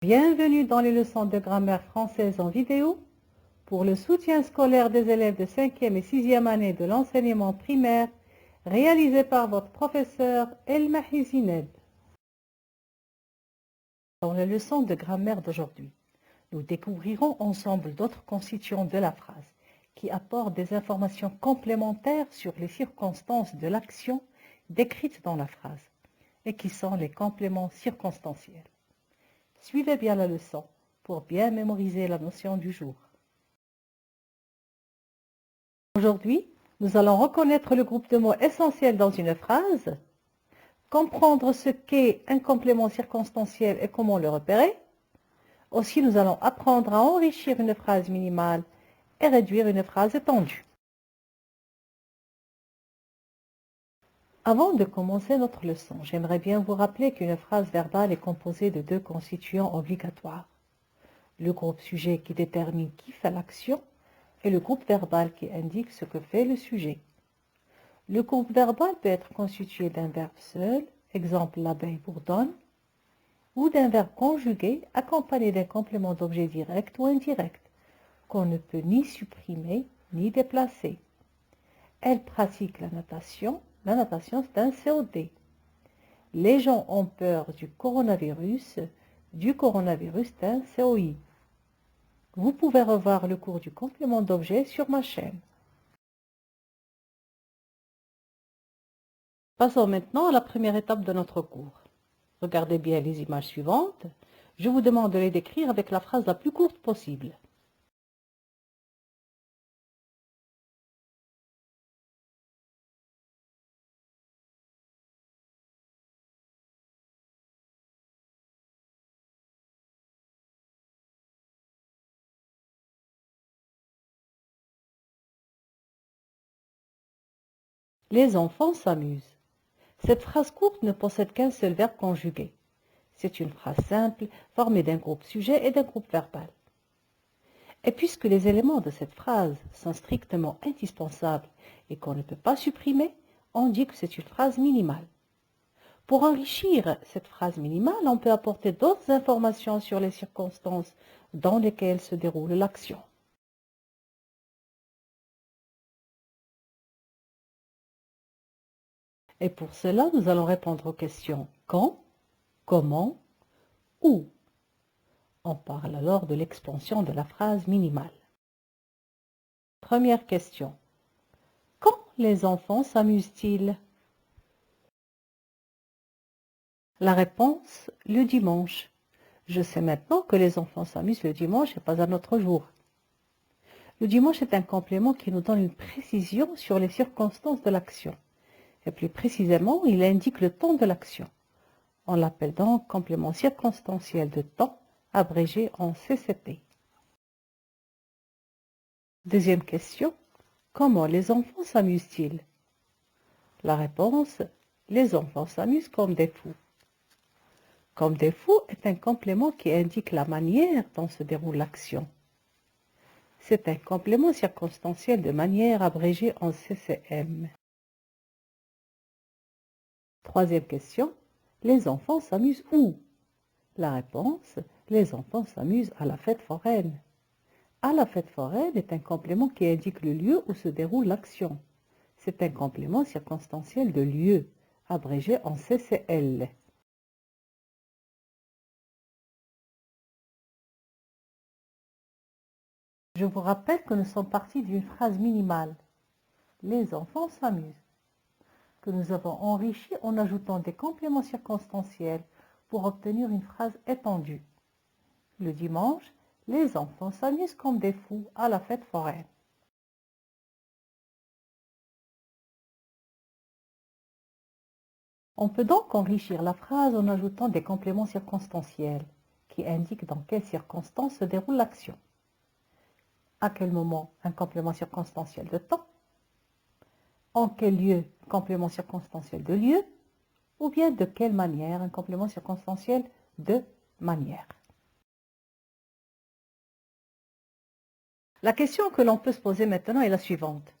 Bienvenue dans les leçons de grammaire française en vidéo pour le soutien scolaire des élèves de 5e et 6e année de l'enseignement primaire réalisé par votre professeur Elmahi Zineb. Dans les leçons de grammaire d'aujourd'hui, nous découvrirons ensemble d'autres constituants de la phrase qui apportent des informations complémentaires sur les circonstances de l'action décrite dans la phrase et qui sont les compléments circonstanciels. Suivez bien la leçon pour bien mémoriser la notion du jour. Aujourd'hui, nous allons reconnaître le groupe de mots essentiels dans une phrase, comprendre ce qu'est un complément circonstanciel et comment le repérer. Aussi, nous allons apprendre à enrichir une phrase minimale et réduire une phrase étendue. Avant de commencer notre leçon, j'aimerais bien vous rappeler qu'une phrase verbale est composée de deux constituants obligatoires. Le groupe sujet qui détermine qui fait l'action et le groupe verbal qui indique ce que fait le sujet. Le groupe verbal peut être constitué d'un verbe seul, exemple l'abeille bourdonne, ou d'un verbe conjugué accompagné d'un complément d'objet direct ou indirect, qu'on ne peut ni supprimer ni déplacer. Elle pratique la natation. La natation, c'est un COD. Les gens ont peur du coronavirus. Du coronavirus, c'est un COI. Vous pouvez revoir le cours du complément d'objet sur ma chaîne. Passons maintenant à la première étape de notre cours. Regardez bien les images suivantes. Je vous demande de les décrire avec la phrase la plus courte possible. Les enfants s'amusent. Cette phrase courte ne possède qu'un seul verbe conjugué. C'est une phrase simple, formée d'un groupe sujet et d'un groupe verbal. Et puisque les éléments de cette phrase sont strictement indispensables et qu'on ne peut pas supprimer, on dit que c'est une phrase minimale. Pour enrichir cette phrase minimale, on peut apporter d'autres informations sur les circonstances dans lesquelles se déroule l'action. Et pour cela, nous allons répondre aux questions quand, comment, où. On parle alors de l'expansion de la phrase minimale. Première question. Quand les enfants s'amusent-ils? La réponse, le dimanche. Je sais maintenant que les enfants s'amusent le dimanche et pas un autre jour. Le dimanche est un complément qui nous donne une précision sur les circonstances de l'action. Et plus précisément, il indique le temps de l'action. On l'appelle donc complément circonstanciel de temps, abrégé en CCT. Deuxième question. Comment les enfants s'amusent-ils? La réponse, les enfants s'amusent comme des fous. Comme des fous est un complément qui indique la manière dont se déroule l'action. C'est un complément circonstanciel de manière abrégé en CCM. Troisième question. Les enfants s'amusent où? La réponse, les enfants s'amusent à la fête foraine. À la fête foraine est un complément qui indique le lieu où se déroule l'action. C'est un complément circonstanciel de lieu, abrégé en CCL. Je vous rappelle que nous sommes partis d'une phrase minimale. Les enfants s'amusent, que nous avons enrichi en ajoutant des compléments circonstanciels pour obtenir une phrase étendue. Le dimanche, les enfants s'amusent comme des fous à la fête foraine. On peut donc enrichir la phrase en ajoutant des compléments circonstanciels qui indiquent dans quelles circonstances se déroule l'action. À quel moment un complément circonstanciel de temps? En quel lieu un complément circonstanciel de lieu? Ou bien de quelle manière un complément circonstanciel de manière? La question que l'on peut se poser maintenant est la suivante.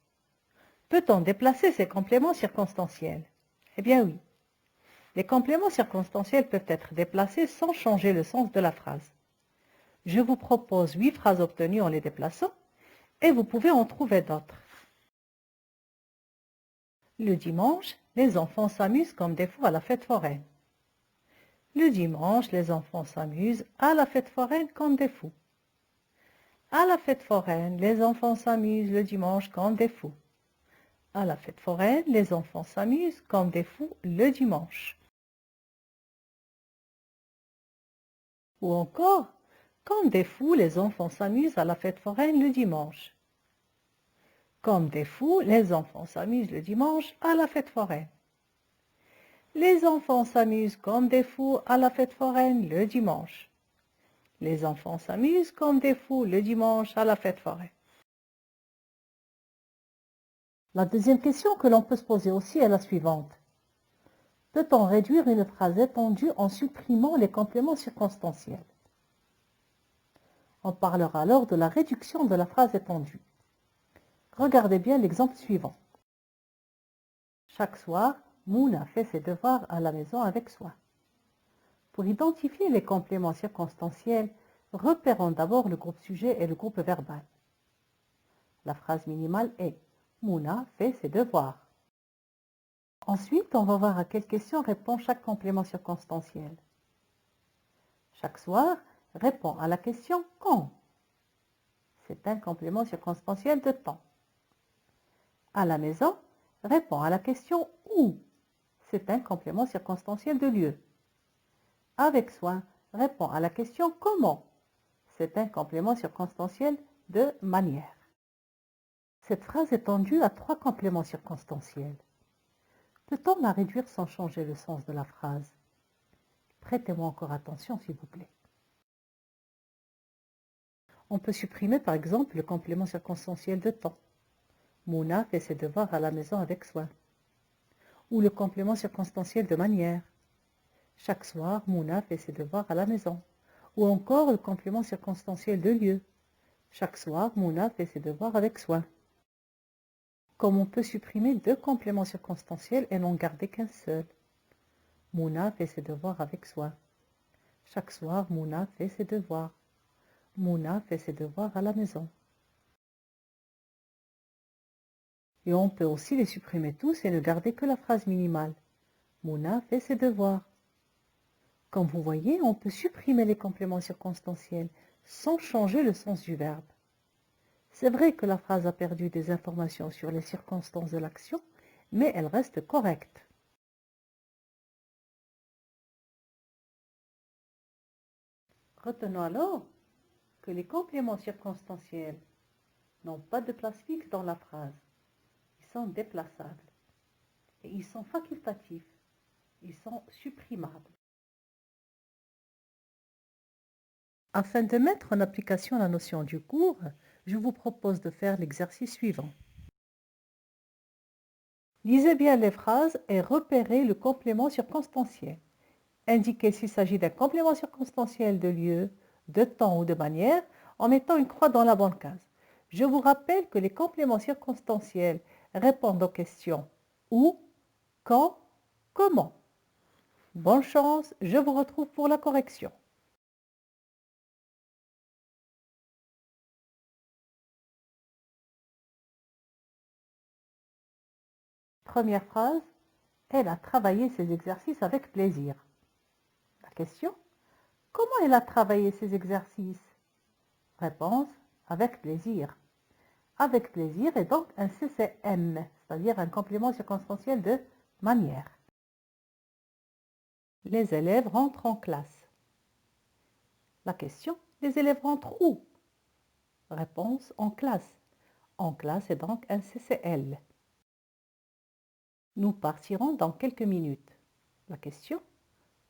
Peut-on déplacer ces compléments circonstanciels? Eh bien oui. Les compléments circonstanciels peuvent être déplacés sans changer le sens de la phrase. Je vous propose 8 phrases obtenues en les déplaçant et vous pouvez en trouver d'autres. Le dimanche, les enfants s'amusent comme des fous à la fête foraine. Le dimanche, les enfants s'amusent à la fête foraine comme des fous. À la fête foraine, les enfants s'amusent le dimanche comme des fous. À la fête foraine, les enfants s'amusent comme des fous le dimanche. Ou encore, comme des fous, les enfants s'amusent à la fête foraine le dimanche. Comme des fous, les enfants s'amusent le dimanche à la fête foraine. Les enfants s'amusent comme des fous à la fête foraine le dimanche. Les enfants s'amusent comme des fous le dimanche à la fête foraine. La deuxième question que l'on peut se poser aussi est la suivante. Peut-on réduire une phrase étendue en supprimant les compléments circonstanciels? On parlera alors de la réduction de la phrase étendue. Regardez bien l'exemple suivant. Chaque soir, Mouna fait ses devoirs à la maison avec soin. Pour identifier les compléments circonstanciels, repérons d'abord le groupe sujet et le groupe verbal. La phrase minimale est « Mouna fait ses devoirs ». Ensuite, on va voir à quelle question répond chaque complément circonstanciel. Chaque soir répond à la question « quand ». C'est un complément circonstanciel de temps. À la maison répond à la question « où ». C'est un complément circonstanciel de lieu. Avec soin répond à la question « comment ». C'est un complément circonstanciel de manière. Cette phrase est tendue à 3 compléments circonstanciels. Peut-on la réduire sans changer le sens de la phrase? Prêtez-moi encore attention, s'il vous plaît. On peut supprimer par exemple le complément circonstanciel de temps. Mouna fait ses devoirs à la maison avec soin. Ou le complément circonstanciel de manière. Chaque soir, Mouna fait ses devoirs à la maison. Ou encore le complément circonstanciel de lieu. Chaque soir, Mouna fait ses devoirs avec soin. Comme on peut supprimer 2 compléments circonstanciels et n'en garder qu'un seul. Mouna fait ses devoirs avec soin. Chaque soir, Mouna fait ses devoirs. Mouna fait ses devoirs à la maison. Et on peut aussi les supprimer tous et ne garder que la phrase minimale. Mouna fait ses devoirs. Comme vous voyez, on peut supprimer les compléments circonstanciels sans changer le sens du verbe. C'est vrai que la phrase a perdu des informations sur les circonstances de l'action, mais elle reste correcte. Retenons alors que les compléments circonstanciels n'ont pas de place fixe dans la phrase. Ils sont déplaçables. Et ils sont facultatifs. Ils sont supprimables. Afin de mettre en application la notion du cours, je vous propose de faire l'exercice suivant. Lisez bien les phrases et repérez le complément circonstanciel. Indiquez s'il s'agit d'un complément circonstanciel de lieu, de temps ou de manière en mettant une croix dans la bonne case. Je vous rappelle que les compléments circonstanciels répondent aux questions où, quand, comment. Bonne chance, je vous retrouve pour la correction. Première phrase, elle a travaillé ses exercices avec plaisir. La question, comment elle a travaillé ses exercices? Réponse, avec plaisir. Avec plaisir est donc un CCM, c'est-à-dire un complément circonstanciel de manière. Les élèves rentrent en classe. La question, les élèves rentrent où? Réponse, en classe. En classe est donc un CCL. Nous partirons dans quelques minutes. La question,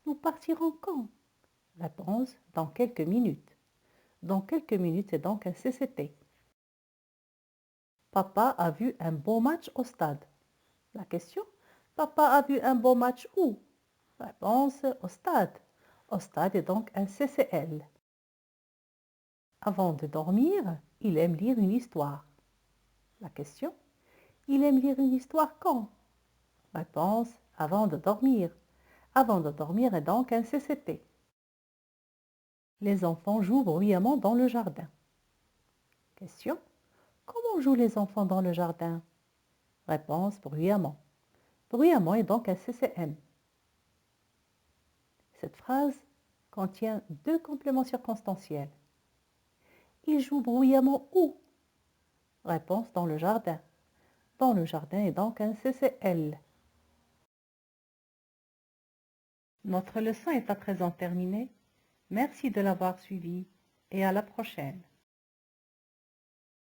nous partirons quand? Réponse, dans quelques minutes. Dans quelques minutes est donc un CCT. Papa a vu un beau match au stade. La question, papa a vu un beau match où? Réponse, au stade. Au stade est donc un CCL. Avant de dormir, il aime lire une histoire. La question, il aime lire une histoire quand? Réponse, avant de dormir. Avant de dormir est donc un CCT. Les enfants jouent bruyamment dans le jardin. Question. Comment jouent les enfants dans le jardin? Réponse bruyamment. Bruyamment est donc un CCM. Cette phrase contient deux compléments circonstanciels. Ils jouent bruyamment où? Réponse dans le jardin. Dans le jardin est donc un CCL. Notre leçon est à présent terminée. Merci de l'avoir suivi et à la prochaine.